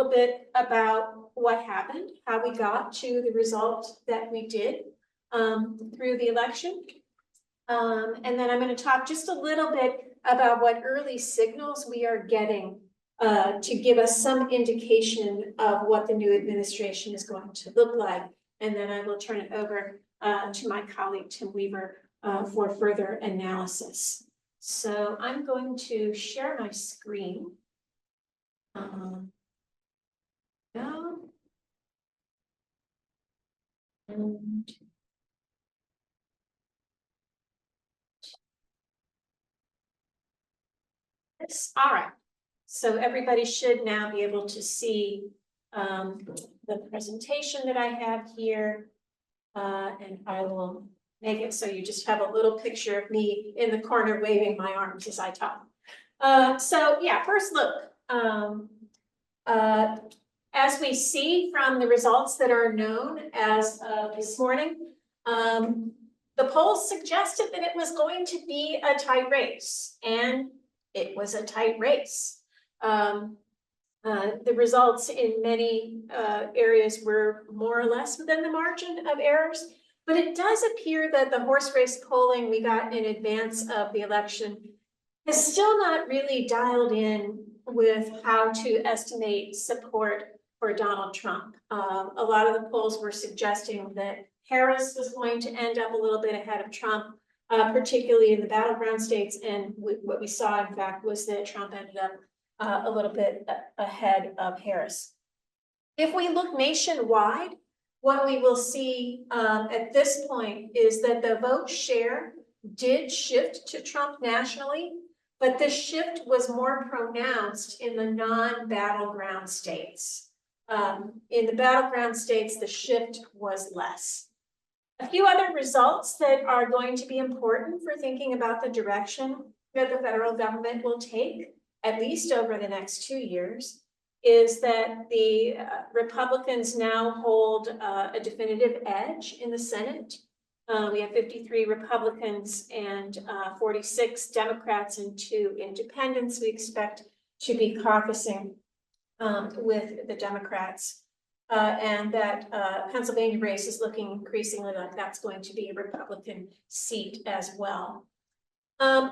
a little bit about what happened, how we got to the result that we did through the election. And then I'm going to talk just a little bit about what early signals we are getting to give us some indication of what the new administration is going to look like. And then I will turn it over to my colleague, Tim Weaver, for further analysis. So I'm going to share my screen. Yeah. And this, all right. So everybody should now be able to see the presentation that I have here. And I will make it so you just have a little picture of me in the corner waving my arms as I talk. So yeah, first look. As we see from the results that are known as of this morning, the polls suggested that it was going to be a tight race, and it was a tight race. The results in many areas were more or less within the margin of errors, but it does appear that the horse race polling we got in advance of the election is still not really dialed in with how to estimate support for Donald Trump. A lot of the polls were suggesting that Harris was going to end up a little bit ahead of Trump, particularly in the battleground states. And what we saw, in fact, was that Trump ended up a little bit ahead of Harris. If we look nationwide, what we will see at this point is that the vote share did shift to Trump nationally, but the shift was more pronounced in the non-battleground states. In the battleground states, the shift was less. A few other results that are going to be important for thinking about the direction that the federal government will take, at least over the next 2 years, is that the Republicans now hold a definitive edge in the Senate. We have 53 Republicans and 46 Democrats and 2 independents. We expect to be caucusing with the Democrats, and that Pennsylvania race is looking increasingly like that's going to be a Republican seat as well.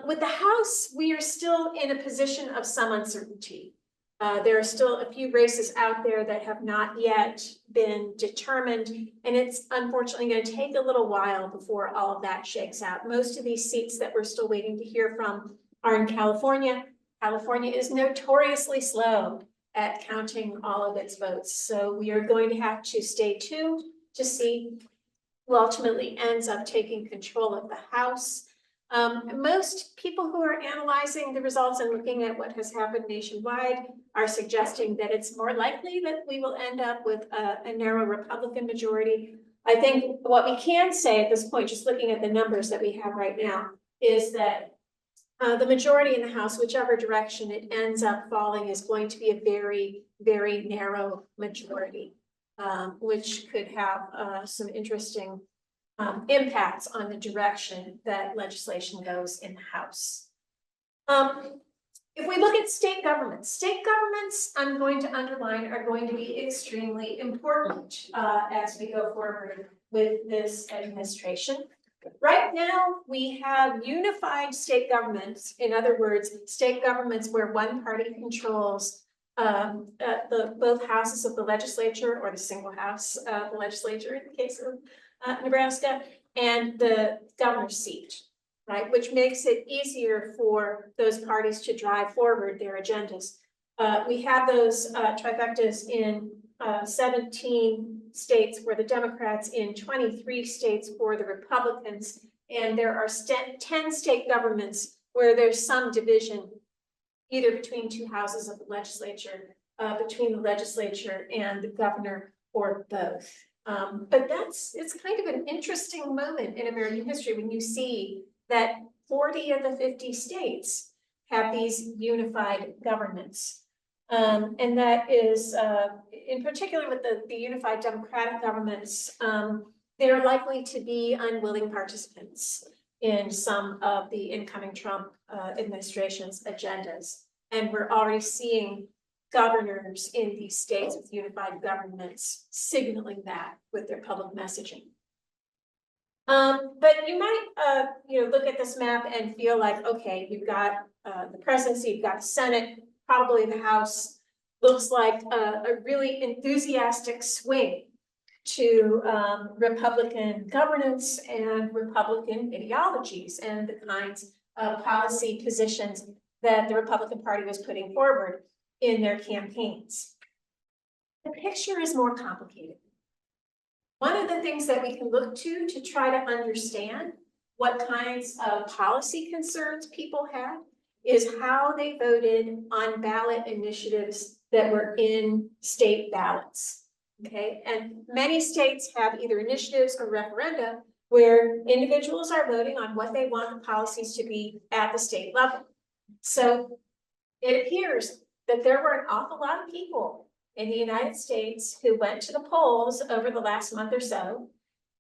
With the House, we are still in a position of some uncertainty. There are still a few races out there that have not yet been determined, and it's unfortunately going to take a little while before all of that shakes out. Most of these seats that we're still waiting to hear from are in California. California is notoriously slow at counting all of its votes, so we are going to have to stay tuned to see who ultimately ends up taking control of the House. Most people who are analyzing the results and looking at what has happened nationwide are suggesting that it's more likely that we will end up with a narrow Republican majority. I think what we can say at this point, just looking at the numbers that we have right now, is that the majority in the House, whichever direction it ends up falling, is going to be a very, very narrow majority, which could have some interesting impacts on the direction that legislation goes in the House. If we look at state governments, I'm going to underline, are going to be extremely important as we go forward with this administration. Right now, we have unified state governments. In other words, state governments where one party controls both houses of the legislature, or the single house of the legislature in the case of Nebraska, and the governor's seat, right? Which makes it easier for those parties to drive forward their agendas. We have those trifectas in 17 states for the Democrats, in 23 states for the Republicans, and there are 10 state governments where there's some division, either between two houses of the legislature, between the legislature and the governor, or both. But it's kind of an interesting moment in American history when you see that 40 of the 50 states have these unified governments. And that is, in particular with the unified democratic governments, they're likely to be unwilling participants in some of the incoming Trump administration's agendas. And we're already seeing governors in these states with unified governments signaling that with their public messaging. But you might, look at this map and feel like, okay, you've got the presidency, you've got the Senate, probably the House. Looks like a really enthusiastic swing to Republican governance and Republican ideologies and the kinds of policy positions that the Republican Party was putting forward in their campaigns. The picture is more complicated. One of the things that we can look to try to understand what kinds of policy concerns people had is how they voted on ballot initiatives that were in state ballots. Okay, and many states have either initiatives or referenda where individuals are voting on what they want the policies to be at the state level. So it appears that there were an awful lot of people in the United States who went to the polls over the last month or so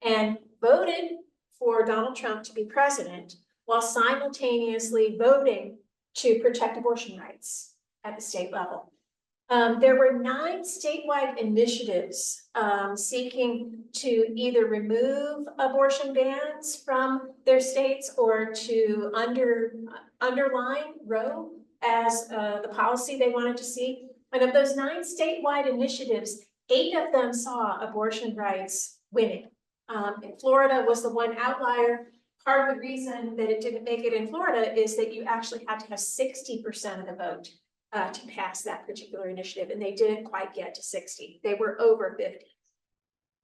and voted for Donald Trump to be president while simultaneously voting to protect abortion rights at the state level. There were 9 statewide initiatives seeking to either remove abortion bans from their states or to underline Roe as the policy they wanted to see. And of those 9 statewide initiatives, 8 of them saw abortion rights winning. And Florida was the one outlier. Part of the reason that it didn't make it in Florida is that you actually had to have 60% of the vote to pass that particular initiative, and they didn't quite get to 60. They were over 50.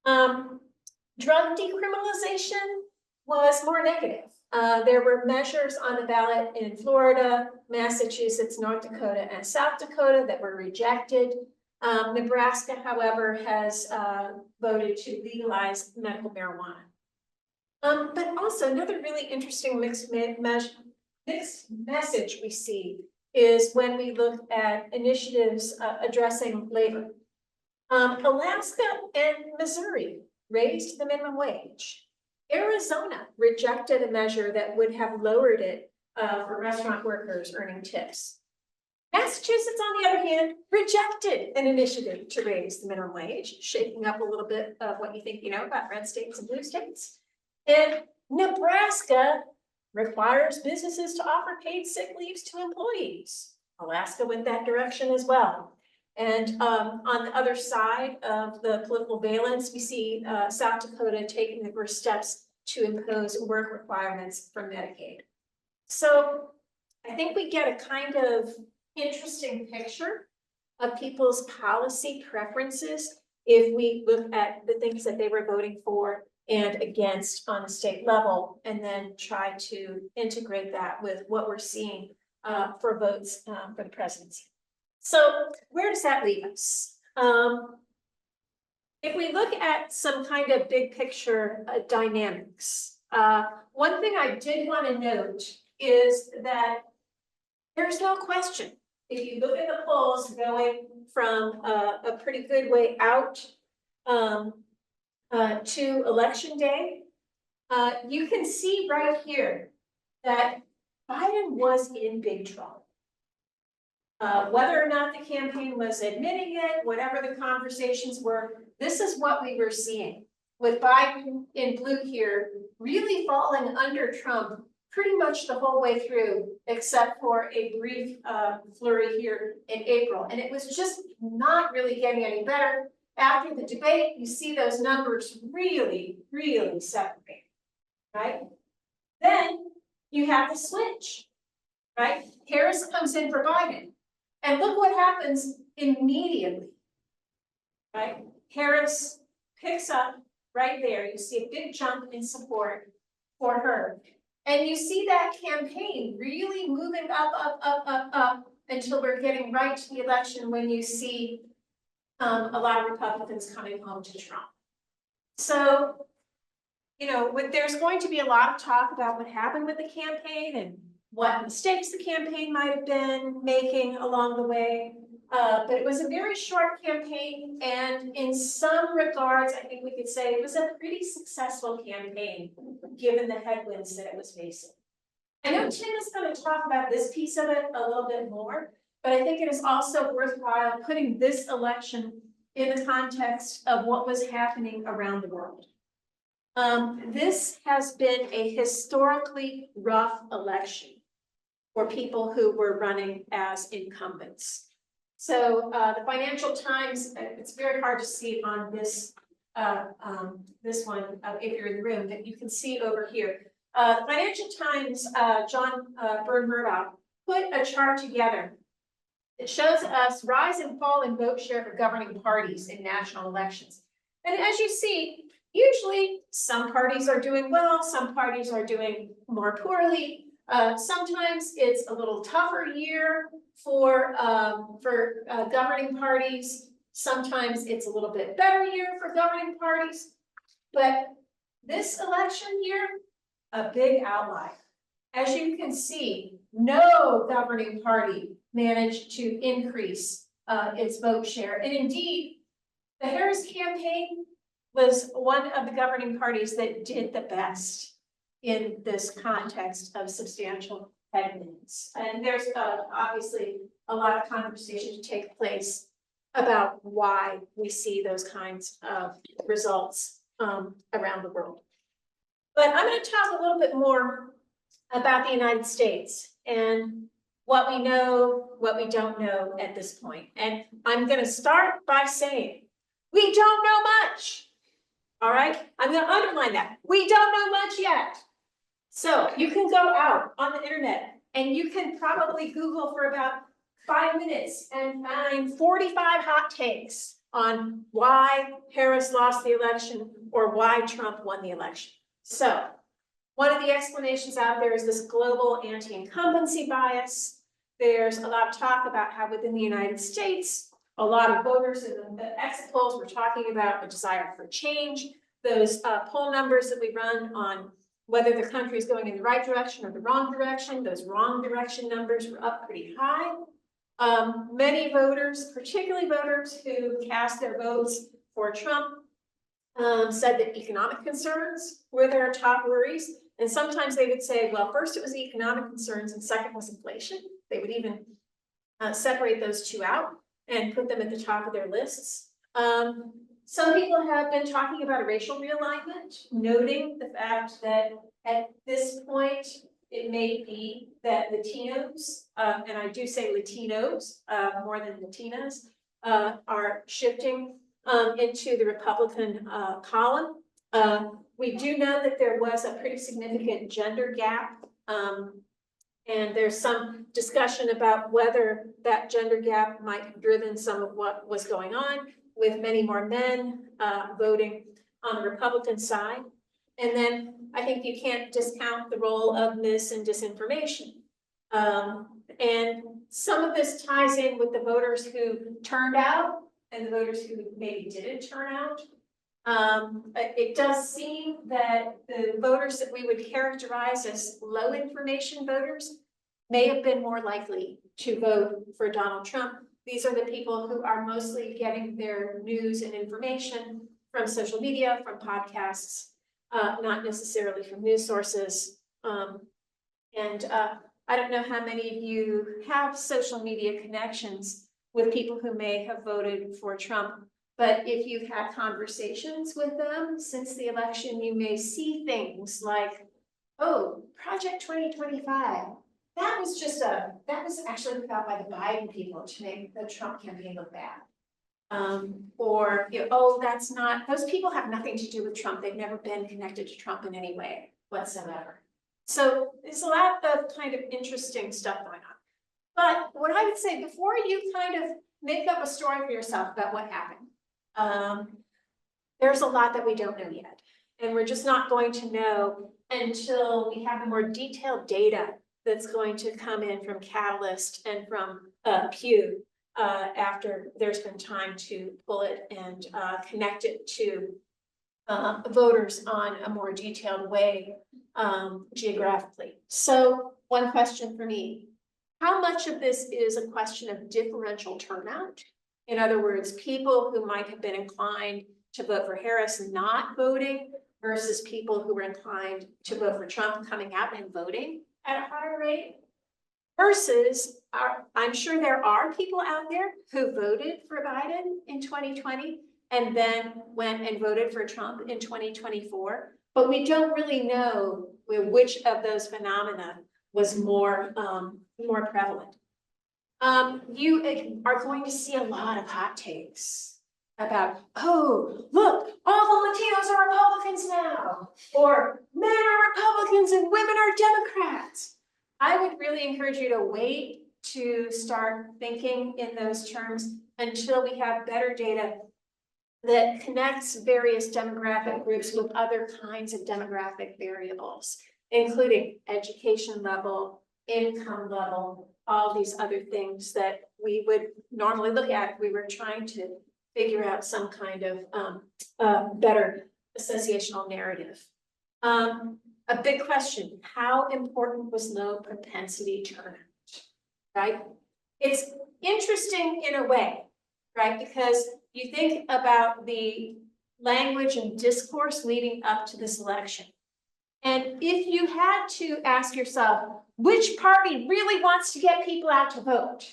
Drug decriminalization was more negative. There were measures on the ballot in Florida, Massachusetts, North Dakota, and South Dakota that were rejected. Nebraska, however, has voted to legalize medical marijuana. But also another really interesting mixed message we see is when we look at initiatives addressing labor. Alaska and Missouri raised the minimum wage. Arizona rejected a measure that would have lowered it for restaurant workers earning tips. Massachusetts, on the other hand, rejected an initiative to raise the minimum wage, shaking up a little bit of what you think you know about red states and blue states. And Nebraska requires businesses to offer paid sick leaves to employees. Alaska went that direction as well. And on the other side of the political valence, we see South Dakota taking the first steps to impose work requirements for Medicaid. So I think we get a kind of interesting picture of people's policy preferences if we look at the things that they were voting for and against on the state level, and then try to integrate that with what we're seeing for votes for the presidency. So where does that leave us? If we look at some kind of big picture dynamics, one thing I did want to note is that there's no question. If you look at the polls going from a pretty good way out to election day, you can see right here that Biden was in big trouble. Whether or not the campaign was admitting it, whatever the conversations were, this is what we were seeing, with Biden in blue here really falling under Trump pretty much the whole way through, except for a brief flurry here in April. And it was just not really getting any better. After the debate, you see those numbers really, really separate, right? Then you have the switch, right? Harris comes in for Biden. And look what happens immediately, right? Harris picks up right there. You see a big jump in support for her. And you see that campaign really moving up until we're getting right to the election when you see a lot of Republicans coming home to Trump. So, there's going to be a lot of talk about what happened with the campaign and what mistakes the campaign might have been making along the way. But it was a very short campaign, and in some regards, I think we could say it was a pretty successful campaign, given the headwinds that it was facing. I know Tim is going to talk about this piece of it a little bit more, but I think it is also worthwhile putting this election in the context of what was happening around the world. This has been a historically rough election for people who were running as incumbents. So the Financial Times, it's very hard to see on this one if you're in the room, but you can see over here. The Financial Times, John Byrne Murdoch, put a chart together. It shows us rise and fall in vote share for governing parties in national elections. And as you see, usually some parties are doing well, some parties are doing more poorly. Sometimes it's a little tougher year for governing parties. Sometimes it's a little bit better year for governing parties. But this election year, a big outlier. As you can see, no governing party managed to increase its vote share. And indeed, the Harris campaign was one of the governing parties that did the best in this context of substantial headwinds. And there's obviously a lot of conversation to take place about why we see those kinds of results around the world. But I'm going to talk a little bit more about the United States and what we know, what we don't know at this point. And I'm going to start by saying, we don't know much. All right, I'm going to underline that. We don't know much yet. So you can go out on the internet and you can probably Google for about 5 minutes and find 45 hot takes on why Harris lost the election or why Trump won the election. So one of the explanations out there is this global anti-incumbency bias. There's a lot of talk about how within the United States, a lot of voters in the exit polls were talking about a desire for change. Those poll numbers that we run on whether the country is going in the right direction or the wrong direction, those wrong direction numbers were up pretty high. Many voters, particularly voters who cast their votes for Trump, said that economic concerns were their top worries. And sometimes they would say, well, first it was economic concerns and second was inflation. They would even separate those two out and put them at the top of their lists. Some people have been talking about a racial realignment, noting the fact that at this point, it may be that Latinos, and I do say Latinos more than Latinas, are shifting into the Republican column. We do know that there was a pretty significant gender gap, and there's some discussion about whether that gender gap might have driven some of what was going on, with many more men voting on the Republican side. And then I think you can't discount the role of mis and disinformation. And some of this ties in with the voters who turned out and the voters who maybe didn't turn out. It does seem that the voters that we would characterize as low information voters may have been more likely to vote for Donald Trump. These are the people who are mostly getting their news and information from social media, from podcasts, not necessarily from news sources. I don't know how many of you have social media connections with people who may have voted for Trump, but if you've had conversations with them since the election, you may see things like, oh, Project 2025. That was actually put out by the Biden people to make the Trump campaign look bad. Or, you know, oh, that's not, those people have nothing to do with Trump. They've never been connected to Trump in any way whatsoever. So there's a lot of kind of interesting stuff going on. But what I would say, before you kind of make up a story for yourself about what happened, there's a lot that we don't know yet. And we're just not going to know until we have the more detailed data that's going to come in from Catalyst and from Pew after there's been time to pull it and connect it to voters on a more detailed way geographically. So one question for me, how much of this is a question of differential turnout? In other words, people who might have been inclined to vote for Harris not voting versus people who were inclined to vote for Trump coming out and voting at a higher rate, versus I'm sure there are people out there who voted for Biden in 2020 and then went and voted for Trump in 2024, but we don't really know which of those phenomena was more prevalent. You are going to see a lot of hot takes about, oh, look, all the Latinos are Republicans now, or men are Republicans and women are Democrats. I would really encourage you to wait to start thinking in those terms until we have better data that connects various demographic groups with other kinds of demographic variables, including education level, income level, all these other things that we would normally look at if we were trying to figure out some kind of better associational narrative. A big question, how important was low propensity turnout, right? It's interesting in a way, right? Because you think about the language and discourse leading up to this election. And if you had to ask yourself, which party really wants to get people out to vote?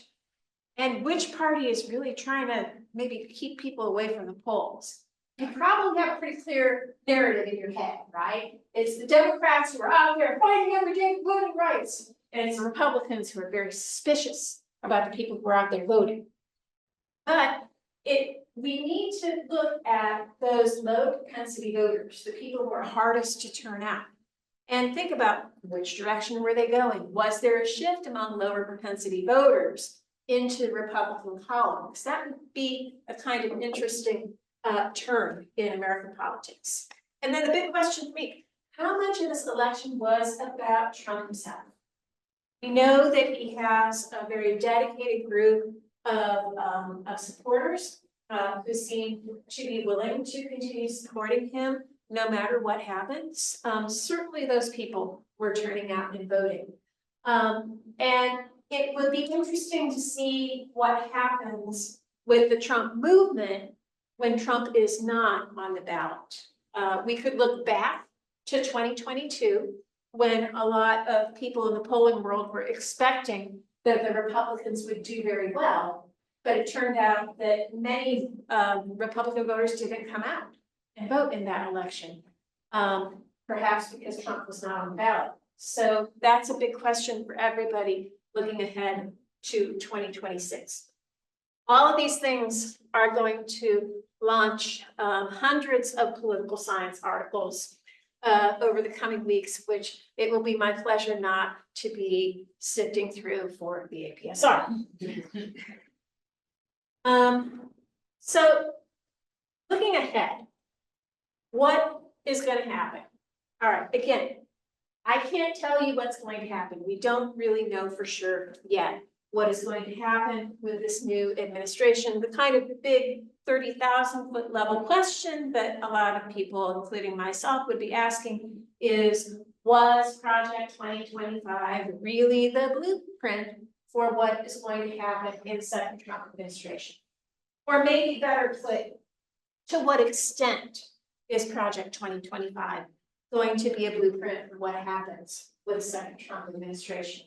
And which party is really trying to maybe keep people away from the polls? You probably have a pretty clear narrative in your head, right? It's the Democrats who are out there fighting every day for voting rights. And it's the Republicans who are very suspicious about the people who are out there voting. But we need to look at those low propensity voters, the people who are hardest to turn out, and think about which direction were they going? Was there a shift among lower propensity voters into the Republican column? Because that would be a kind of interesting turn in American politics. And then the big question for me, how much of this election was about Trump himself? We know that he has a very dedicated group of supporters who seem to be willing to continue supporting him no matter what happens. Certainly those people were turning out and voting. And it would be interesting to see what happens with the Trump movement when Trump is not on the ballot. We could look back to 2022 when a lot of people in the polling world were expecting that the Republicans would do very well, but it turned out that many Republican voters didn't come out and vote in that election, perhaps because Trump was not on the ballot. So that's a big question for everybody looking ahead to 2026. All of these things are going to launch hundreds of political science articles over the coming weeks, which it will be my pleasure not to be sifting through for the APSR. So looking ahead, what is going to happen? All right, again, I can't tell you what's going to happen. We don't really know for sure yet what is going to happen with this new administration. The kind of big 30,000-foot level question that a lot of people, including myself, would be asking is, was Project 2025 really the blueprint for what is going to happen in the second Trump administration? Or maybe better put, to what extent is Project 2025 going to be a blueprint for what happens with the second Trump administration?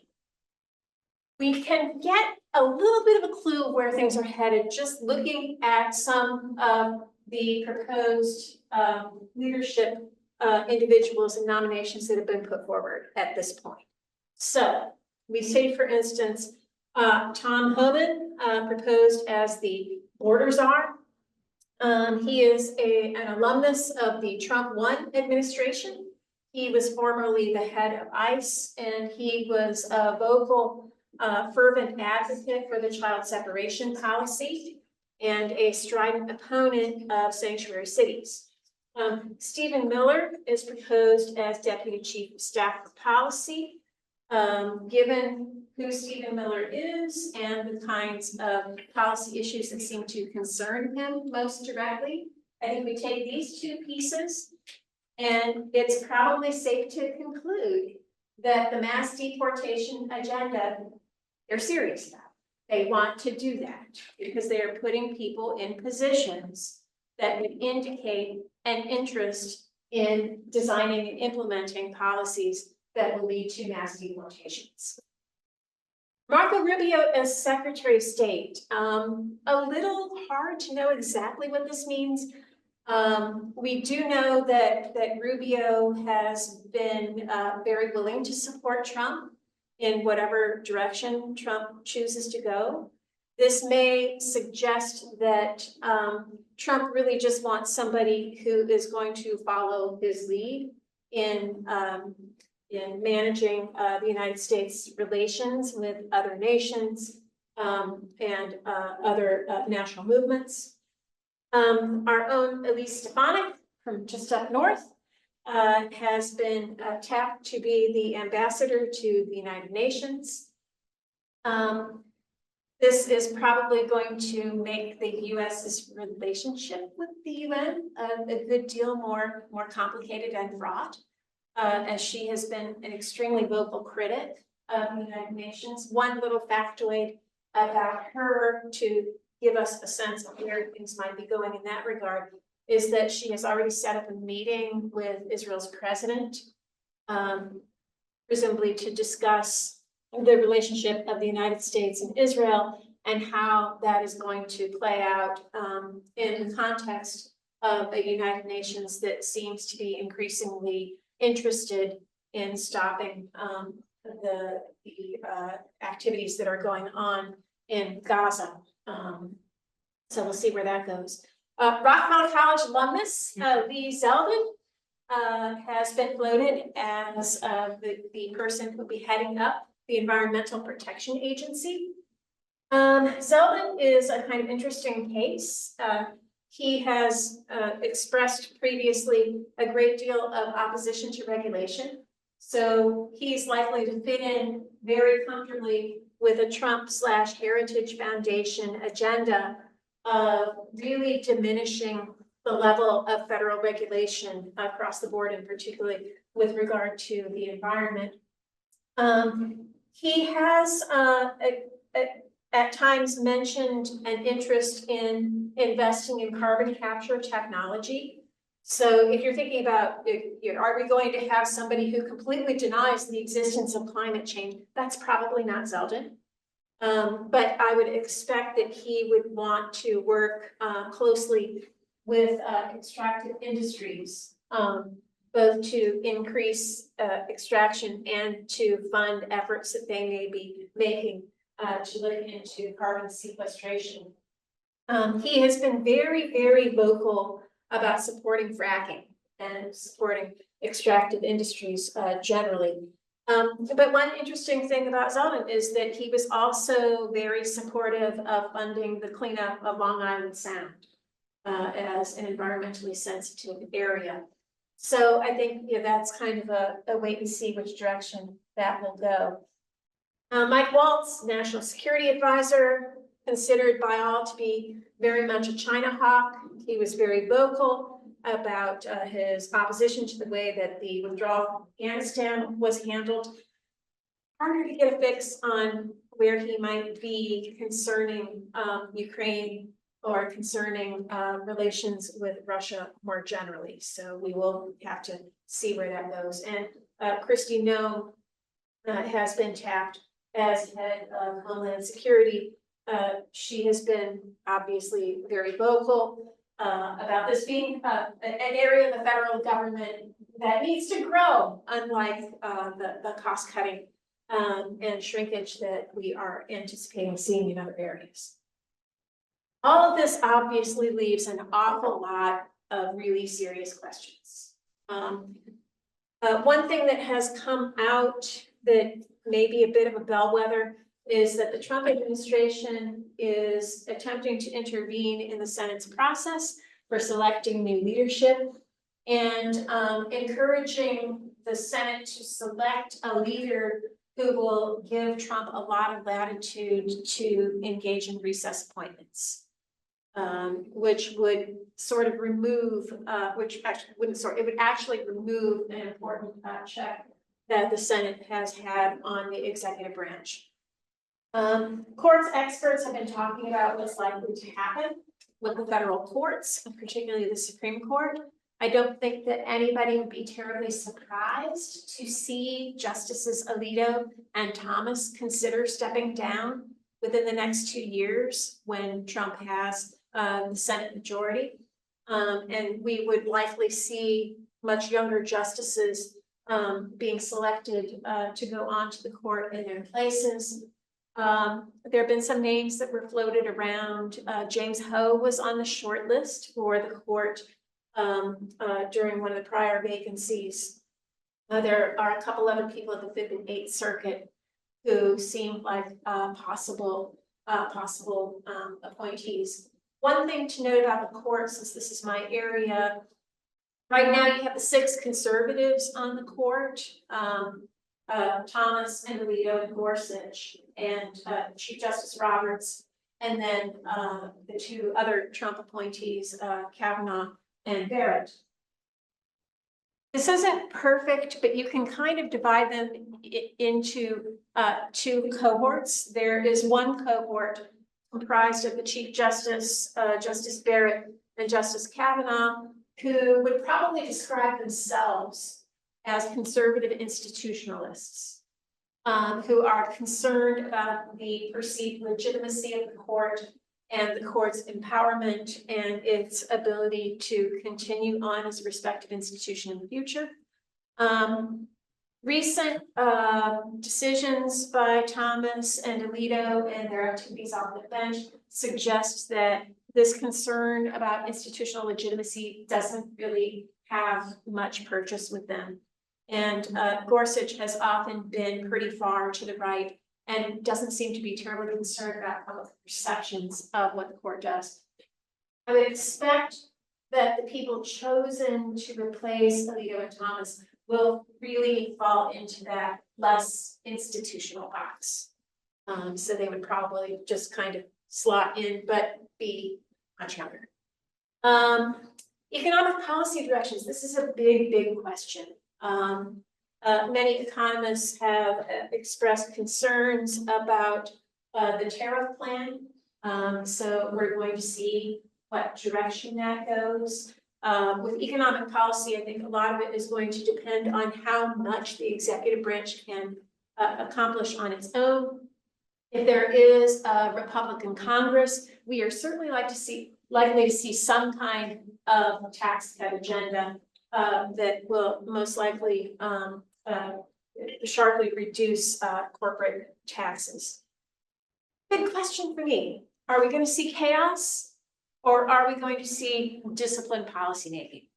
We can get a little bit of a clue where things are headed just looking at some of the proposed leadership individuals and nominations that have been put forward at this point. So we say, for instance, Tom Homan proposed as the border czar. He is an alumnus of the Trump 1 administration. He was formerly the head of ICE, and he was a vocal fervent advocate for the child separation policy and a strident opponent of sanctuary cities. Stephen Miller is proposed as Deputy Chief of Staff for Policy. Given who Stephen Miller is and the kinds of policy issues that seem to concern him most directly, I think we take these two pieces, and it's probably safe to conclude that the mass deportation agenda, they're serious about. They want to do that because they are putting people in positions that would indicate an interest in designing and implementing policies that will lead to mass deportations. Marco Rubio as Secretary of State. A little hard to know exactly what this means. We do know that Rubio has been very willing to support Trump in whatever direction Trump chooses to go. This may suggest that Trump really just wants somebody who is going to follow his lead in managing the United States relations with other nations and other national movements. Our own Elise Stefanik from just up north has been tapped to be the ambassador to the United Nations. This is probably going to make the US's relationship with the UN a good deal more complicated and fraught, as she has been an extremely vocal critic of the United Nations. One little factoid about her to give us a sense of where things might be going in that regard is that she has already set up a meeting with Israel's president, presumably to discuss the relationship of the United States and Israel and how that is going to play out in the context of a United Nations that seems to be increasingly interested in stopping the activities that are going on in Gaza. So we'll see where that goes. Rockefeller College alumnus Lee Zeldin has been floated as the person who will be heading up the Environmental Protection Agency. Zeldin is a kind of interesting case. He has expressed previously a great deal of opposition to regulation. So he's likely to fit in very comfortably with a Trump/Heritage Foundation agenda of really diminishing the level of federal regulation across the board, and particularly with regard to the environment. He has at times mentioned an interest in investing in carbon capture technology. So if you're thinking about, are we going to have somebody who completely denies the existence of climate change? That's probably not Zeldin. But I would expect that he would want to work closely with extractive industries, both to increase extraction and to fund efforts that they may be making to look into carbon sequestration. He has been very, very vocal about supporting fracking and supporting extractive industries generally. But one interesting thing about Zeldin is that he was also very supportive of funding the cleanup of Long Island Sound as an environmentally sensitive area. So I think that's kind of a wait and see which direction that will go. Mike Waltz, National Security Advisor, considered by all to be very much a China hawk. He was very vocal about his opposition to the way that the withdrawal from Afghanistan was handled. Harder to get a fix on where he might be concerning Ukraine or concerning relations with Russia more generally. So we will have to see where that goes. And Kristi Noem has been tapped as head of Homeland Security. She has been obviously very vocal about this being an area of the federal government that needs to grow, unlike the cost cutting and shrinkage that we are anticipating seeing in other areas. All of this obviously leaves an awful lot of really serious questions. One thing that has come out that may be a bit of a bellwether is that the Trump administration is attempting to intervene in the Senate's process for selecting new leadership and encouraging the Senate to select a leader who will give Trump a lot of latitude to engage in recess appointments, which would sort of remove, which actually wouldn't sort, it would actually remove an important check that the Senate has had on the executive branch. Courts experts have been talking about what's likely to happen with the federal courts, particularly the Supreme Court. I don't think that anybody would be terribly surprised to see Justices Alito and Thomas consider stepping down within the next 2 years when Trump has the Senate majority. And we would likely see much younger justices being selected to go on to the court in their places. There have been some names that were floated around. James Ho was on the short list for the court during one of the prior vacancies. There are a couple other people at the Fifth and Eighth Circuit who seem like possible appointees. One thing to note about the court, since this is my area, right now you have the 6 conservatives on the court, Thomas and Alito and Gorsuch, and Chief Justice Roberts, and then the 2 other Trump appointees, Kavanaugh and Barrett. This isn't perfect, but you can kind of divide them into 2 cohorts. There is one cohort comprised of the Chief Justice, Justice Barrett and Justice Kavanaugh, who would probably describe themselves as conservative institutionalists, who are concerned about the perceived legitimacy of the court and the court's empowerment and its ability to continue on as a respected institution in the future. Recent decisions by Thomas and Alito and their activities on the bench suggest that this concern about institutional legitimacy doesn't really have much purchase with them. And Gorsuch has often been pretty far to the right and doesn't seem to be terribly concerned about public perceptions of what the court does. I would expect that the people chosen to replace Alito and Thomas will really fall into that less institutional box. So they would probably just kind of slot in, but be much younger. Economic policy directions. This is a big question. Many economists have expressed concerns about the tariff plan. So we're going to see what direction that goes. With economic policy, I think a lot of it is going to depend on how much the executive branch can accomplish on its own. If there is a Republican Congress, we are certainly likely to see some kind of tax cut agenda that will most likely sharply reduce corporate taxes. Big question for me, are we going to see chaos or are we going to see disciplined policymaking?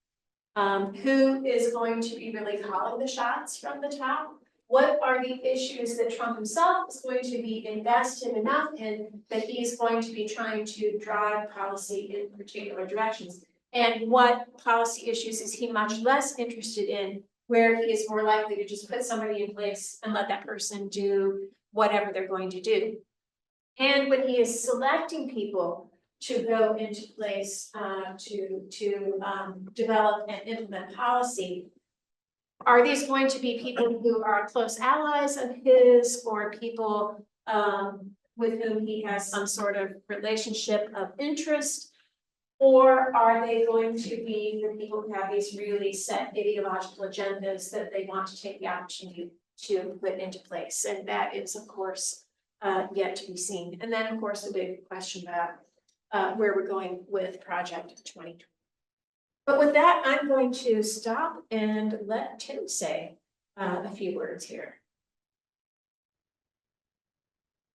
Who is going to be really calling the shots from the top? What are the issues that Trump himself is going to be invested enough in that he's going to be trying to drive policy in particular directions? And what policy issues is he much less interested in, where he is more likely to just put somebody in place and let that person do whatever they're going to do? And when he is selecting people to go into place to develop and implement policy, are these going to be people who are close allies of his or people with whom he has some sort of relationship of interest? Or are they going to be the people who have these really set ideological agendas that they want to take the opportunity to put into place? And that is, of course, yet to be seen. And then, of course, the big question about where we're going with Project 2020. But with that, I'm going to stop and let Tim say a few words here.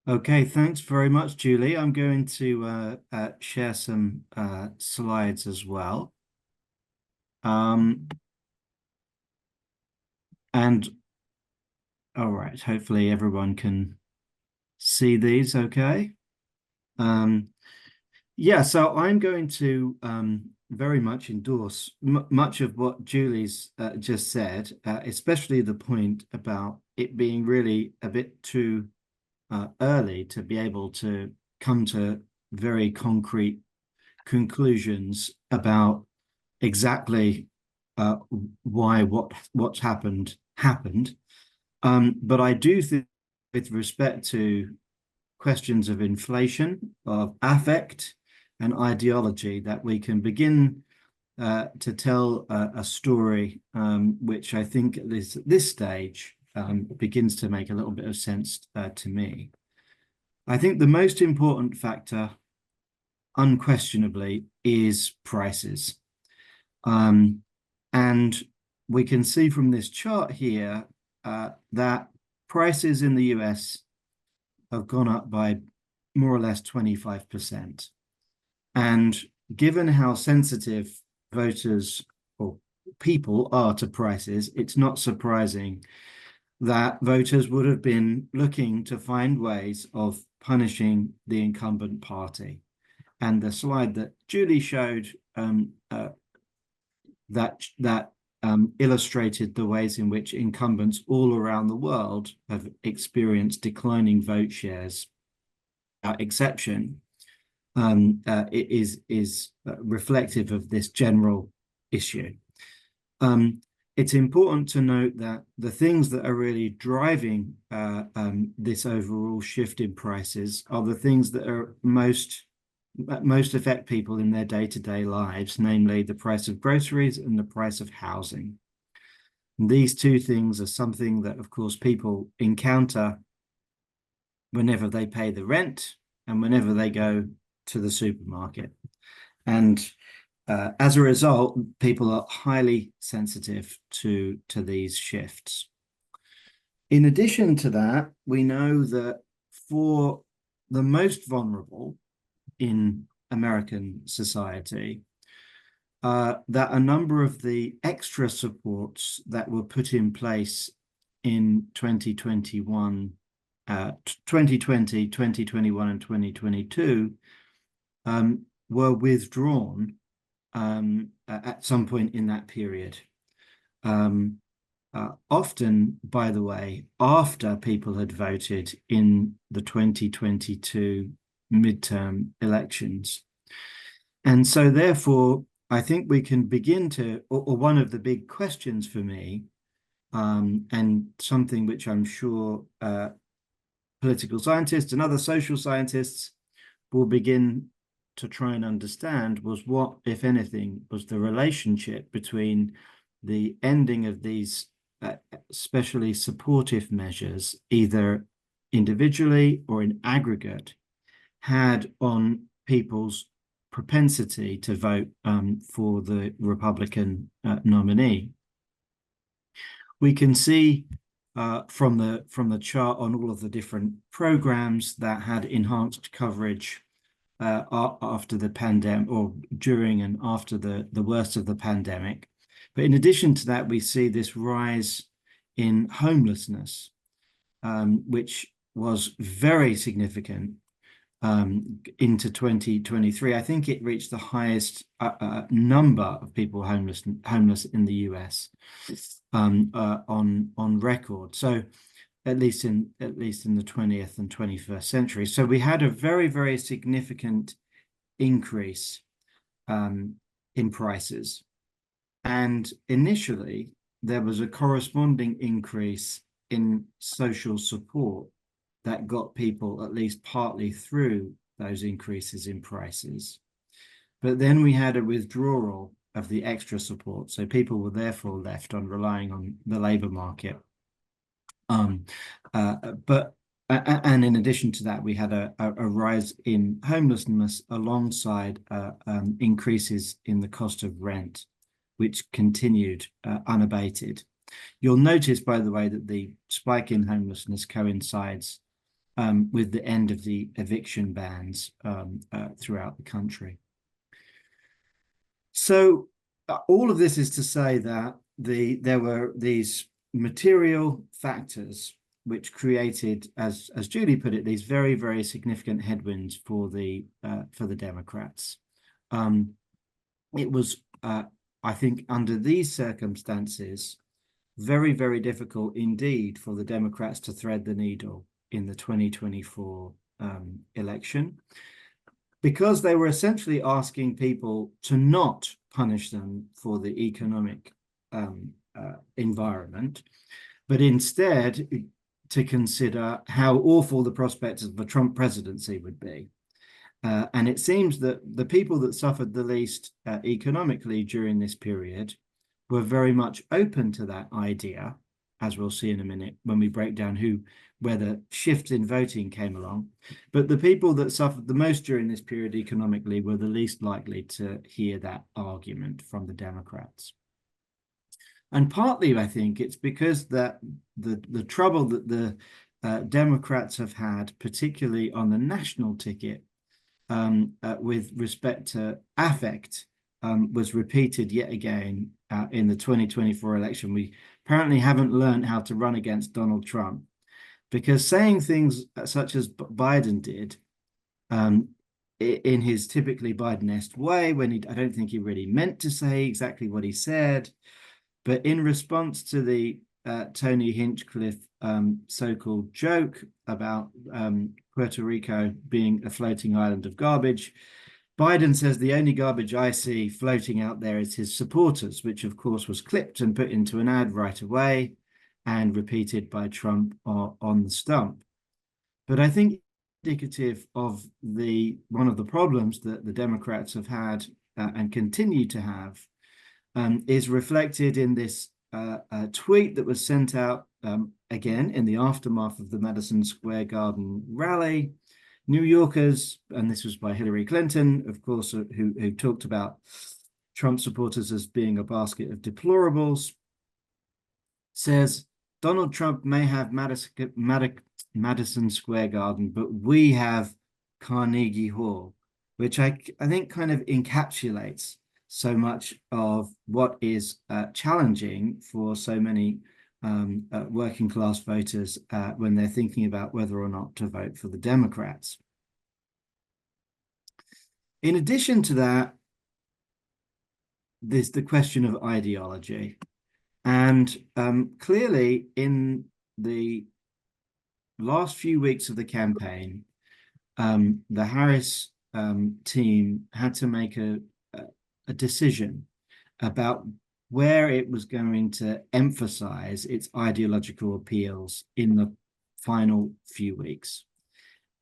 Okay, thanks very much, Julie. I'm going to share some slides as well. And all right, hopefully everyone can see these okay. Yeah, so I'm going to very much endorse much of what Julie's just said, especially the point about it being really a bit too early to be able to come to very concrete conclusions about exactly why what's happened. But I do think with respect to questions of inflation, of affect and ideology, that we can begin to tell a story which I think at this stage begins to make a little bit of sense to me. I think the most important factor, unquestionably, is prices. And we can see from this chart here that prices in the US have gone up by more or less 25%. And given how sensitive voters or people are to prices, it's not surprising that voters would have been looking to find ways of punishing the incumbent party. And the slide that Julie showed that illustrated the ways in which incumbents all around the world have experienced declining vote shares. Exception it is reflective of this general issue. It's important to note that the things that are really driving this overall shift in prices are the things that are most affect people in their day-to-day lives, namely the price of groceries and the price of housing. And these two things are something that, of course, people encounter whenever they pay the rent and whenever they go to the supermarket. And as a result, people are highly sensitive to these shifts. In addition to that, we know that for the most vulnerable in American society, that a number of the extra supports that were put in place in 2021, 2020, 2021, and 2022 were withdrawn at some point in that period. Often, by the way, after people had voted in the 2022 midterm elections. And so therefore, I think we can begin to, or one of the big questions for me, and something which I'm sure political scientists and other social scientists will begin to try and understand, was what, if anything, was the relationship between the ending of these especially supportive measures, either individually or in aggregate, had on people's propensity to vote for the Republican nominee. We can see from the chart on all of the different programs that had enhanced coverage after the pandemic, or during and after the worst of the pandemic. But in addition to that, we see this rise in homelessness, which was very significant into 2023. I think it reached the highest number of people homeless in the US on record. So at least in the 20th and 21st century. So we had a very, very significant increase in prices. And initially, there was a corresponding increase in social support that got people at least partly through those increases in prices. But then we had a withdrawal of the extra support. So people were therefore left on relying on the labor market. And in addition to that, we had a rise in homelessness alongside increases in the cost of rent, which continued unabated. You'll notice, by the way, that the spike in homelessness coincides with the end of the eviction bans throughout the country. So all of this is to say that there were these material factors which created, as Julie put it, these very, very significant headwinds for the Democrats. It was, I think, under these circumstances, very, very difficult indeed for the Democrats to thread the needle in the 2024 election, because they were essentially asking people to not punish them for the economic environment, but instead to consider how awful the prospects of the Trump presidency would be. And it seems that the people that suffered the least economically during this period were very much open to that idea, as we'll see in a minute when we break down where the shifts in voting came along. But the people that suffered the most during this period economically were the least likely to hear that argument from the Democrats. And partly, I think, it's because that the trouble that the Democrats have had, particularly on the national ticket, with respect to affect, was repeated yet again in the 2024 election. We apparently haven't learned how to run against Donald Trump, because saying things such as Biden did, in his typically Biden-esque way, I don't think he really meant to say exactly what he said, but in response to the Tony Hinchcliffe so-called joke about Puerto Rico being a floating island of garbage, Biden says the only garbage I see floating out there is his supporters, which of course was clipped and put into an ad right away and repeated by Trump on the stump. But I think indicative of one of the problems that the Democrats have had and continue to have is reflected in this tweet that was sent out again in the aftermath of the Madison Square Garden rally. New Yorkers, and this was by Hillary Clinton, of course, who talked about Trump supporters as being a basket of deplorables, says Donald Trump may have Madison Square Garden, but we have Carnegie Hall, which I think kind of encapsulates so much of what is challenging for so many working class voters when they're thinking about whether or not to vote for the Democrats. In addition to that, there's the question of ideology. And clearly in the last few weeks of the campaign, the Harris team had to make a decision about where it was going to emphasize its ideological appeals in the final few weeks.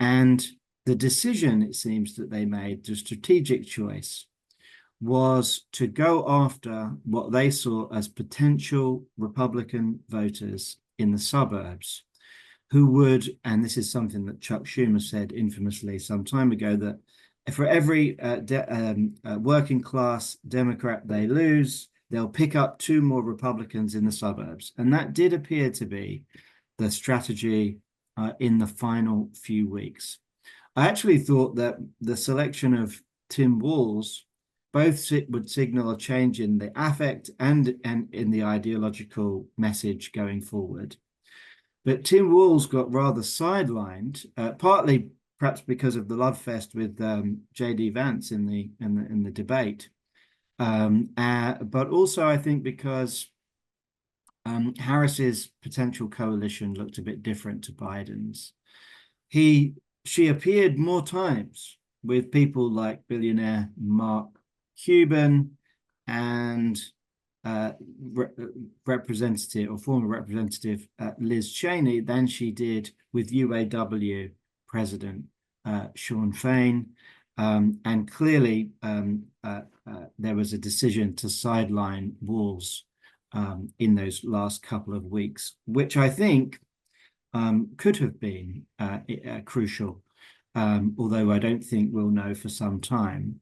And the decision, it seems that they made, the strategic choice, was to go after what they saw as potential Republican voters in the suburbs who would, and this is something that Chuck Schumer said infamously some time ago, that for every working class Democrat they lose, they'll pick up 2 more Republicans in the suburbs. And that did appear to be the strategy in the final few weeks. I actually thought that the selection of Tim Walz both would signal a change in the affect and in the ideological message going forward. But Tim Walz got rather sidelined, partly perhaps because of the love fest with J.D. Vance in the debate, but also I think because Harris's potential coalition looked a bit different to Biden's. She appeared more times with people like billionaire Mark Cuban and representative or former representative Liz Cheney than she did with UAW President Sean Fain. And clearly there was a decision to sideline Walz in those last couple of weeks, which I think could have been crucial, although I don't think we'll know for some time.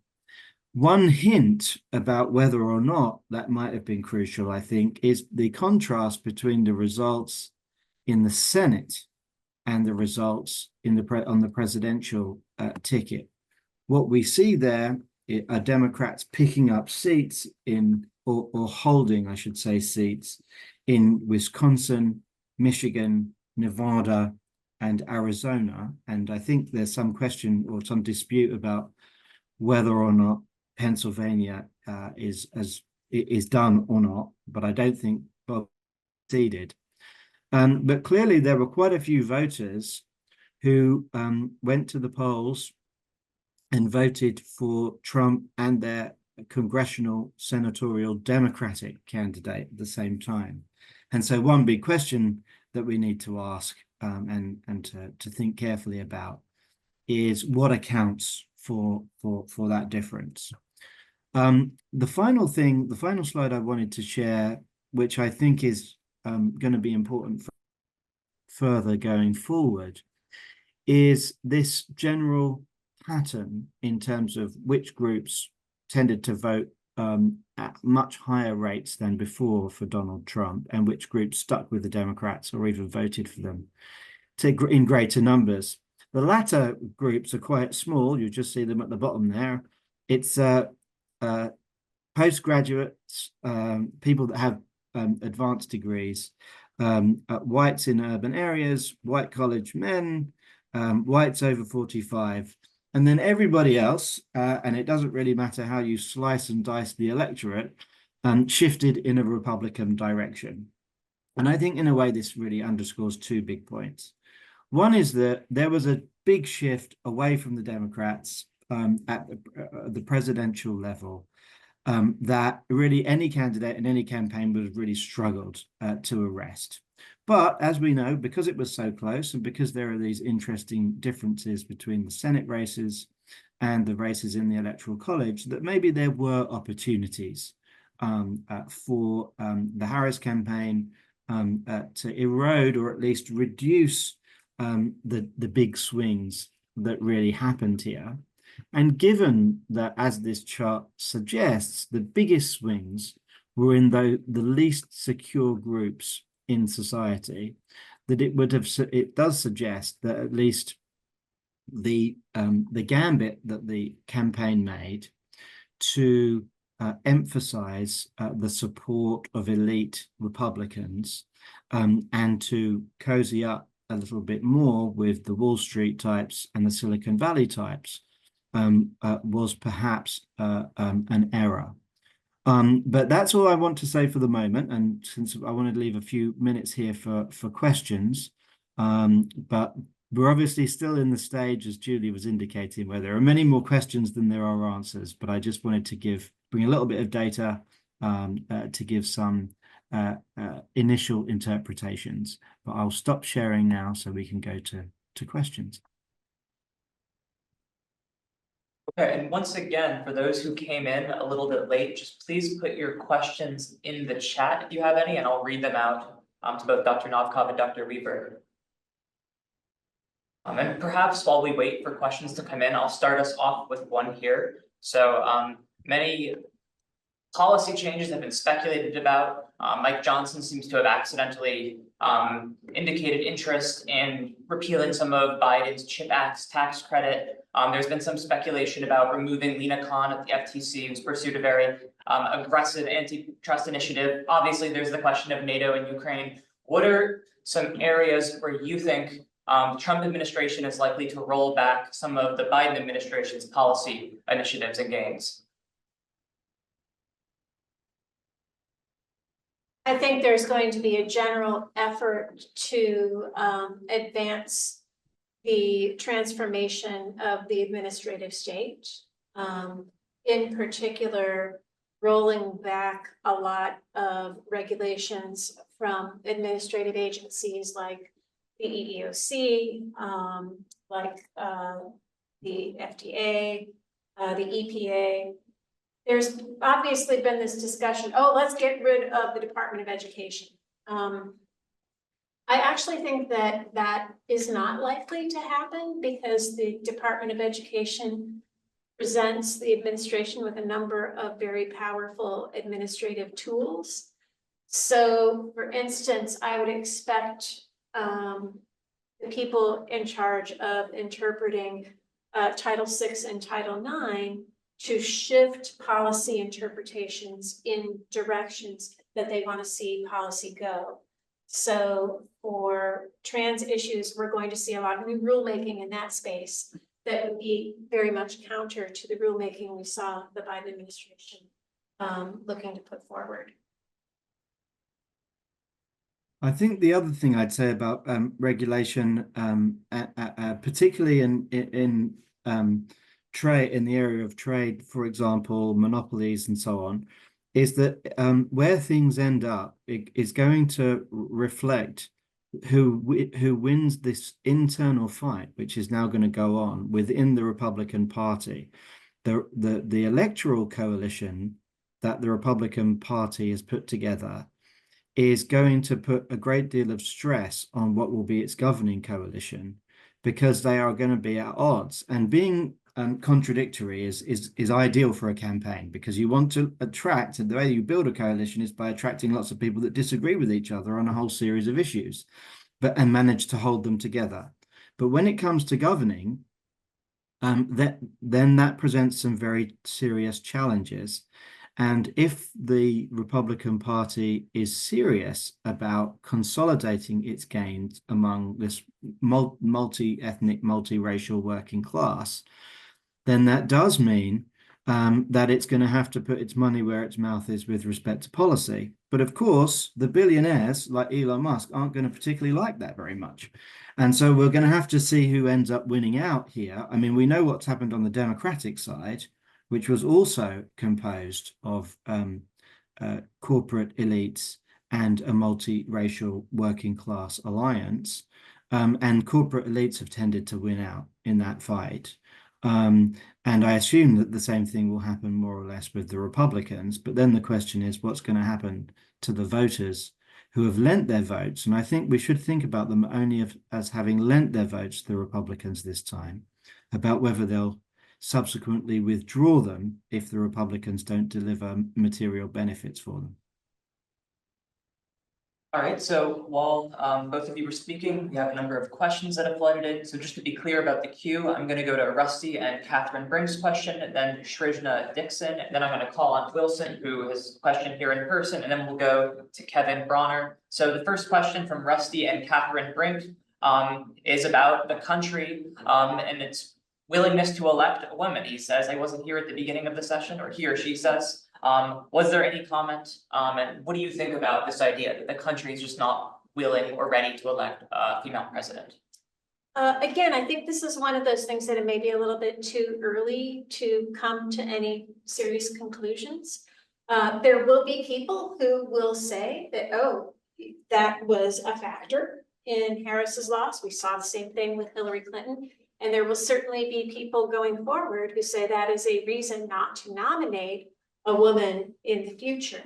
One hint about whether or not that might have been crucial, I think, is the contrast between the results in the Senate and the results on the presidential ticket. What we see there are Democrats picking up seats or holding, I should say, seats in Wisconsin, Michigan, Nevada, and Arizona. And I think there's some question or some dispute about whether or not Pennsylvania is done or not, but I don't think Bob succeeded. But clearly there were quite a few voters who went to the polls and voted for Trump and their congressional senatorial Democratic candidate at the same time. And so one big question that we need to ask and to think carefully about is what accounts for that difference. The final slide I wanted to share, which I think is going to be important for further going forward, is this general pattern in terms of which groups tended to vote at much higher rates than before for Donald Trump, and which groups stuck with the Democrats or even voted for them in greater numbers. The latter groups are quite small. You just see them at the bottom there. It's postgraduates, people that have advanced degrees, whites in urban areas, white college men, whites over 45, and then everybody else, and it doesn't really matter how you slice and dice the electorate, shifted in a Republican direction. And I think in a way this really underscores two big points. One is that there was a big shift away from the Democrats at the presidential level, that really any candidate in any campaign would have really struggled to arrest. But as we know, because it was so close and because there are these interesting differences between the Senate races and the races in the Electoral College, that maybe there were opportunities for the Harris campaign to erode or at least reduce the big swings that really happened here. And given that, as this chart suggests, the biggest swings were in the least secure groups in society, that it does suggest that at least the gambit that the campaign made to emphasize the support of elite Republicans and to cozy up a little bit more with the Wall Street types and the Silicon Valley types was perhaps an error. But that's all I want to say for the moment. And since I want to leave a few minutes here for questions, but we're obviously still in the stage, as Julie was indicating, where there are many more questions than there are answers. But I just wanted to bring a little bit of data to give some initial interpretations. But I'll stop sharing now so we can go to questions. Okay, and once again, for those who came in a little bit late, just please put your questions in the chat if you have any, and I'll read them out to both Dr. Novkov and Dr. Weaver. And perhaps while we wait for questions to come in, I'll start us off with one here. So many policy changes have been speculated about. Mike Johnson seems to have accidentally indicated interest in repealing some of Biden's CHIP Act's tax credit. There's been some speculation about removing Lena Khan at the FTC, who's pursued a very aggressive antitrust initiative. Obviously, there's the question of NATO and Ukraine. What are some areas where you think the Trump administration is likely to roll back some of the Biden administration's policy initiatives and gains? I think there's going to be a general effort to advance the transformation of the administrative state, in particular, rolling back a lot of regulations from administrative agencies like the EEOC, like the FDA, the EPA. There's obviously been this discussion, oh, let's get rid of the Department of Education. I actually think that that is not likely to happen because the Department of Education presents the administration with a number of very powerful administrative tools. So, for instance, I would expect the people in charge of interpreting Title VI and Title IX to shift policy interpretations in directions that they want to see policy go. So for trans issues, we're going to see a lot of new rulemaking in that space that would be very much counter to the rulemaking we saw the Biden administration looking to put forward. I think the other thing I'd say about regulation, particularly in trade, in the area of trade, for example, monopolies and so on, is that where things end up is going to reflect who wins this internal fight, which is now going to go on within the Republican Party, the electoral coalition that the Republican Party has put together is going to put a great deal of stress on what will be its governing coalition, because they are going to be at odds. And being contradictory is ideal for a campaign, because you want to attract, and the way you build a coalition is by attracting lots of people that disagree with each other on a whole series of issues, and manage to hold them together. But when it comes to governing, then that presents some very serious challenges. And if the Republican Party is serious about consolidating its gains among this multi-ethnic, multiracial working class, then that does mean that it's going to have to put its money where its mouth is with respect to policy. But of course, the billionaires like Elon Musk aren't going to particularly like that very much. And so we're going to have to see who ends up winning out here. I mean, we know what's happened on the Democratic side, which was also composed of corporate elites and a multiracial working class alliance. And corporate elites have tended to win out in that fight. And I assume that the same thing will happen more or less with the Republicans. But then the question is, what's going to happen to the voters who have lent their votes? And I think we should think about them only as having lent their votes to the Republicans this time, about whether they'll subsequently withdraw them if the Republicans don't deliver material benefits for them. All right, so while both of you were speaking, we have a number of questions that have flooded in. So just to be clear about the queue, I'm going to go to Rusty and Catherine Brink's question, then Shrishna Dixon, and then I'm going to call on Wilson, who has questioned here in person, and then we'll go to Kevin Bronner. So the first question from Rusty and Catherine Brink is about the country and its willingness to elect a woman. He says, I wasn't here at the beginning of the session, or he or she says. Was there any comment? And what do you think about this idea that the country is just not willing or ready to elect a female president? Again, I think this is one of those things that it may be a little bit too early to come to any serious conclusions. There will be people who will say that, oh, that was a factor in Harris's loss. We saw the same thing with Hillary Clinton. And there will certainly be people going forward who say that is a reason not to nominate a woman in the future.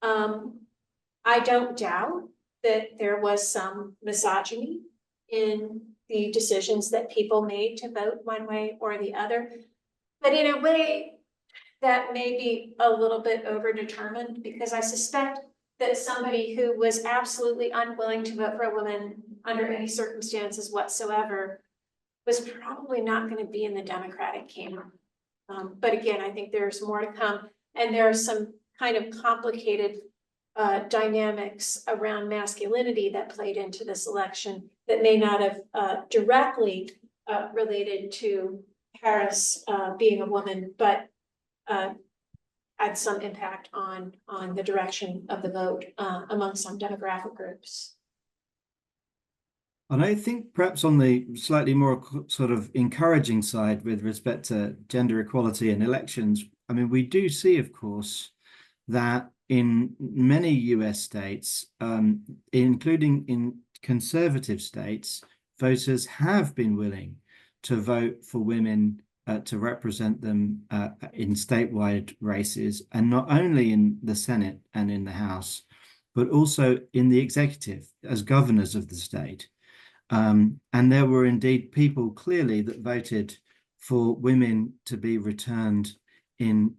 I don't doubt that there was some misogyny in the decisions that people made to vote one way or the other, but in a way that may be a little bit overdetermined, because I suspect that somebody who was absolutely unwilling to vote for a woman under any circumstances whatsoever was probably not going to be in the Democratic camp. But again, I think there's more to come. And there are some kind of complicated dynamics around masculinity that played into this election that may not have directly related to Harris being a woman, but had some impact on the direction of the vote among some demographic groups. And I think perhaps on the slightly more sort of encouraging side with respect to gender equality in elections, I mean, we do see, of course, that in many US states, including in conservative states, voters have been willing to vote for women to represent them in statewide races, and not only in the Senate and in the House, but also in the executive as governors of the state. And there were indeed people clearly that voted for women to be returned in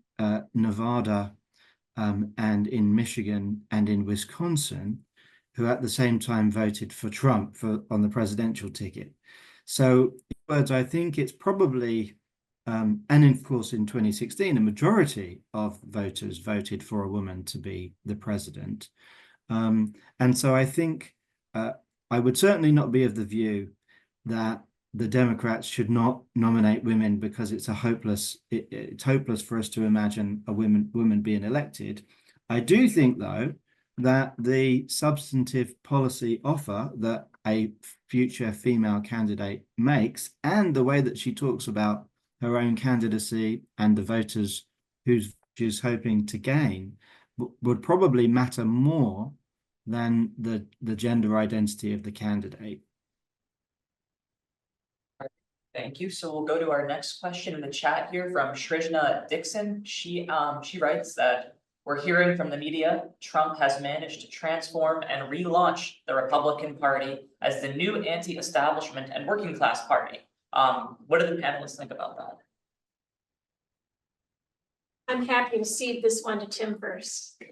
Nevada and in Michigan and in Wisconsin, who at the same time voted for Trump on the presidential ticket. So, in words, I think it's probably, and of course in 2016, a majority of voters voted for a woman to be the president. And so I think I would certainly not be of the view that the Democrats should not nominate women because it's hopeless for us to imagine a woman being elected. I do think, though, that the substantive policy offer that a future female candidate makes, and the way that she talks about her own candidacy and the voters whose she's hoping to gain, would probably matter more than the gender identity of the candidate. Thank you. So we'll go to our next question in the chat here from Shrishna Dixon. She writes that we're hearing from the media, Trump has managed to transform and relaunch the Republican Party as the new anti-establishment and working class party. What do the panelists think about that? I'm happy to cede this one to Tim first.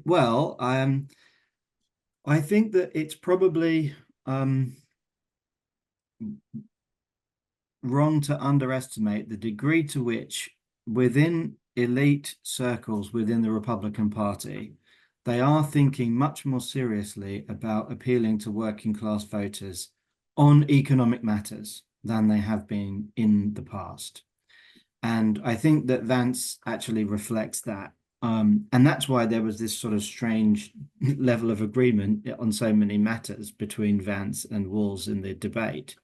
Well, I think that it's probably wrong to underestimate the degree to which within elite circles within the Republican Party, they are thinking much more seriously about appealing to working class voters on economic matters than they have been in the past. And I think that Vance actually reflects that. And that's why there was this sort of strange level of agreement on so many matters between Vance and Walz in the debate.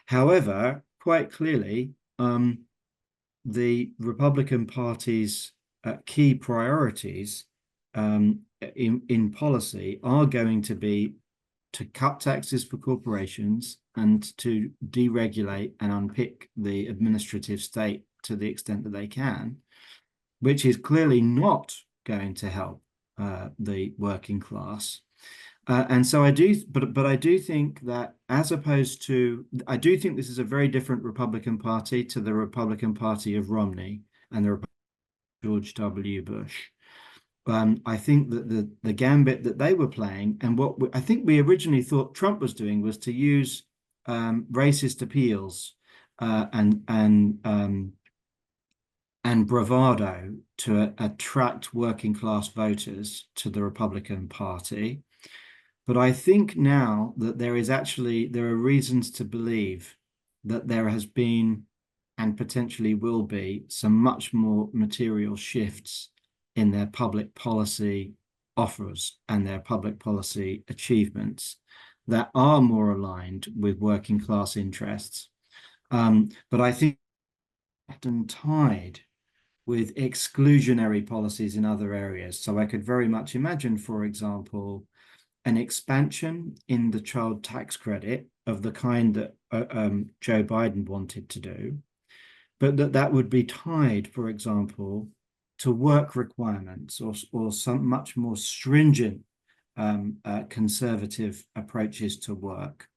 However, quite clearly, the Republican Party's key priorities in policy are going to be to cut taxes for corporations and to deregulate and unpick the administrative state to the extent that they can, which is clearly not going to help the working class. And so I do, but I do think that as opposed to, I do think this is a very different Republican Party to the Republican Party of Romney and the George W. Bush. I think that the gambit that they were playing and what I think we originally thought Trump was doing was to use racist appeals and bravado to attract working class voters to the Republican Party. But I think now that there are reasons to believe that there has been and potentially will be some much more material shifts in their public policy offers and their public policy achievements that are more aligned with working class interests. But I think often tied with exclusionary policies in other areas. So I could very much imagine, for example, an expansion in the child tax credit of the kind that Joe Biden wanted to do, but that would be tied, for example, to work requirements or some much more stringent conservative approaches to work.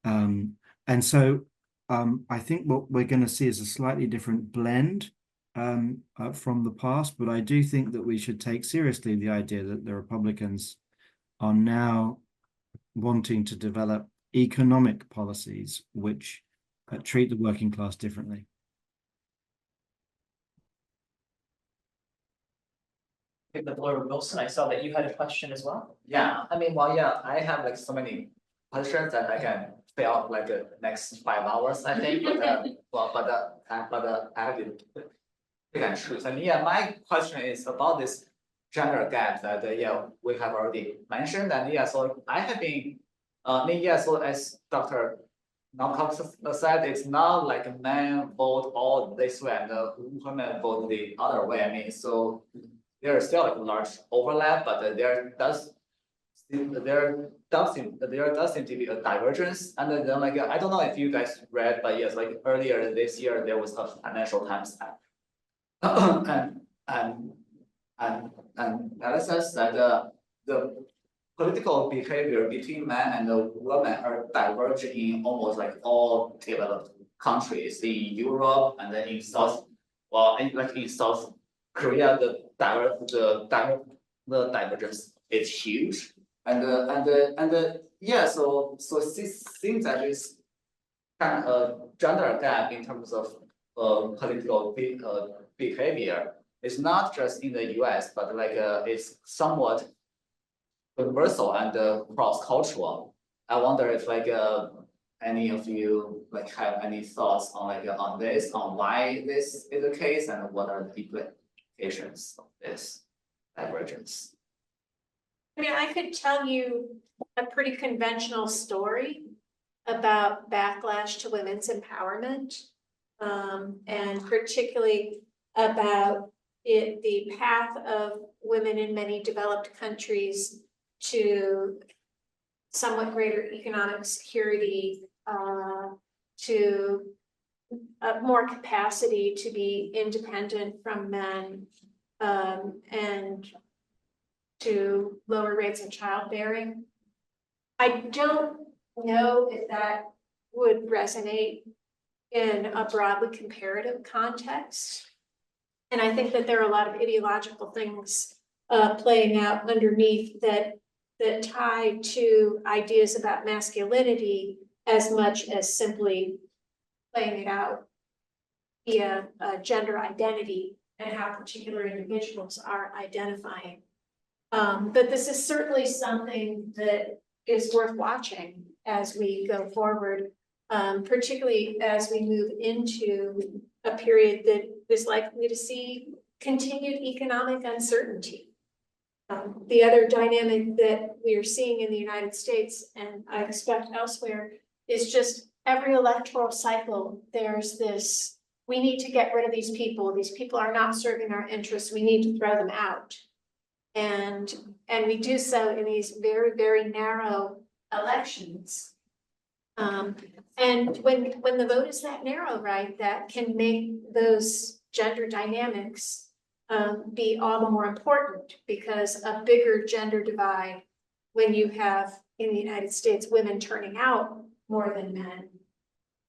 And so I think what we're going to see is a slightly different blend from the past, but I do think that we should take seriously the idea that the Republicans are now wanting to develop economic policies which treat the working class differently. Give the floor to Wilson. I saw that you had a question as well. Yeah, I mean, well, yeah, I have like so many questions that I can fill out like next 5 hours, I think. But I have to pick and choose. And yeah, my question is about this gender gap that we have already mentioned. And yeah, so I have been so as Dr. Knockout said, it's not like men vote all this way and women vote the other way. I mean, so there is still like a large overlap, but there does seem to be a divergence. And then like I don't know if you guys read, but yes, like earlier this year there was a Financial Times and analysis that the political behavior between men and women are diverging in almost like all developed countries in Europe and then in South Korea, the divergence is huge, yeah. So it seems that it's kind of a gender gap in terms of political behavior. It's not just in the US, but like it's somewhat universal and cross-cultural. I wonder if like any of you like have any thoughts on like on this, on why this is the case, and what are the implications of this divergence? I mean, I could tell you a pretty conventional story about backlash to women's empowerment, and particularly about the path of women in many developed countries to somewhat greater economic security, to more capacity to be independent from men, and to lower rates of childbearing. I don't know if that would resonate in a broadly comparative context. And I think that there are a lot of ideological things playing out underneath that tie to ideas about masculinity as much as simply playing it out via gender identity and how particular individuals are identifying. But this is certainly something that is worth watching as we go forward, particularly as we move into a period that is likely to see continued economic uncertainty. The other dynamic that we are seeing in the United States, and I expect elsewhere, is just every electoral cycle, there's this, we need to get rid of these people are not serving our interests, we need to throw them out. And we do so in these very, very narrow elections. And when the vote is that narrow, right, that can make those gender dynamics be all the more important, because a bigger gender divide when you have in the United States women turning out more than men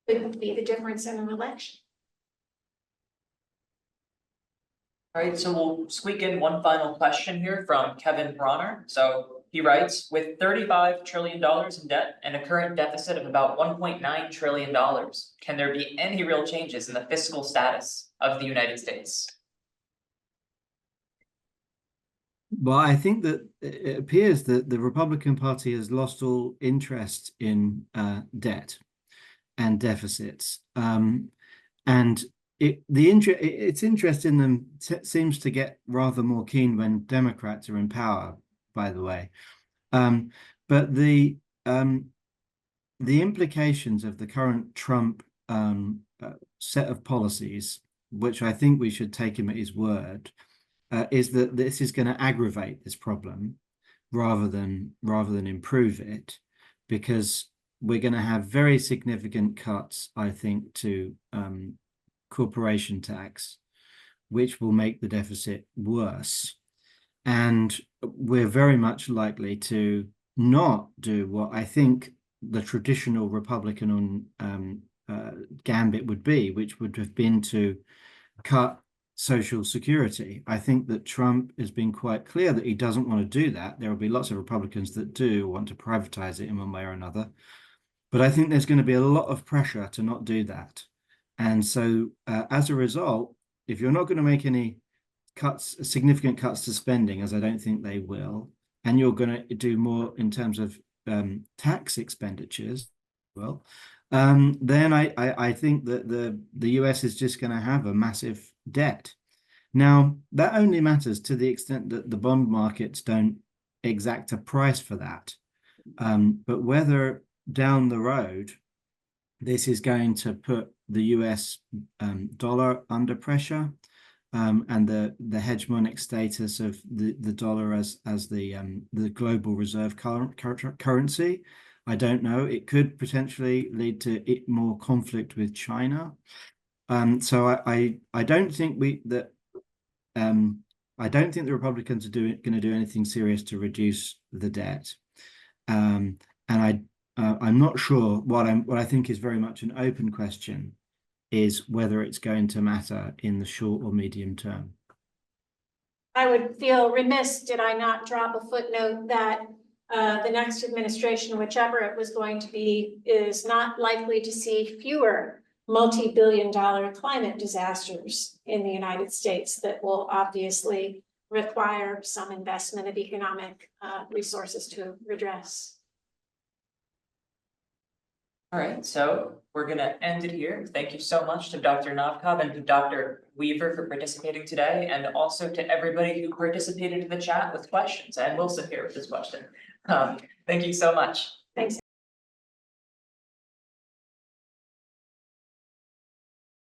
could be the difference in an election. All right, so we'll squeak in one final question here from Kevin Bronner. So he writes, with $35 trillion in debt and a current deficit of about $1.9 trillion, can there be any real changes in the fiscal status of the United States? Well, I think that it appears that the Republican Party has lost all interest in debt and deficits. And its interest in them seems to get rather more keen when Democrats are in power, by the way. But the implications of the current Trump set of policies, which I think we should take him at his word, is that this is going to aggravate this problem rather than improve it, because we're going to have very significant cuts, I think, to corporation tax, which will make the deficit worse. And we're very much likely to not do what I think the traditional Republican gambit would be, which would have been to cut Social Security. I think that Trump has been quite clear that he doesn't want to do that. There will be lots of Republicans that do want to privatize it in one way or another. But I think there's going to be a lot of pressure to not do that. And so as a result, if you're not going to make any cuts, significant cuts to spending, as I don't think they will, and you're going to do more in terms of tax expenditures, well, then I think that the US is just going to have a massive debt. Now, that only matters to the extent that the bond markets don't exact a price for that. But whether down the road this is going to put the US dollar under pressure, and the hegemonic status of the dollar as the global reserve currency, I don't know. It could potentially lead to more conflict with China. So I don't think the Republicans are going to do anything serious to reduce the debt. And I'm not sure. What I think is very much an open question is whether it's going to matter in the short or medium term. I would feel remiss did I not drop a footnote that the next administration, whichever it was going to be, is not likely to see fewer multi-billion-dollar climate disasters in the United States that will obviously require some investment of economic resources to redress. All right, so we're going to end it here. Thank you so much to Dr. Novkov and to Dr. Weaver for participating today, and also to everybody who participated in the chat with questions, and Wilson here with this question. Thank you so much. Thanks.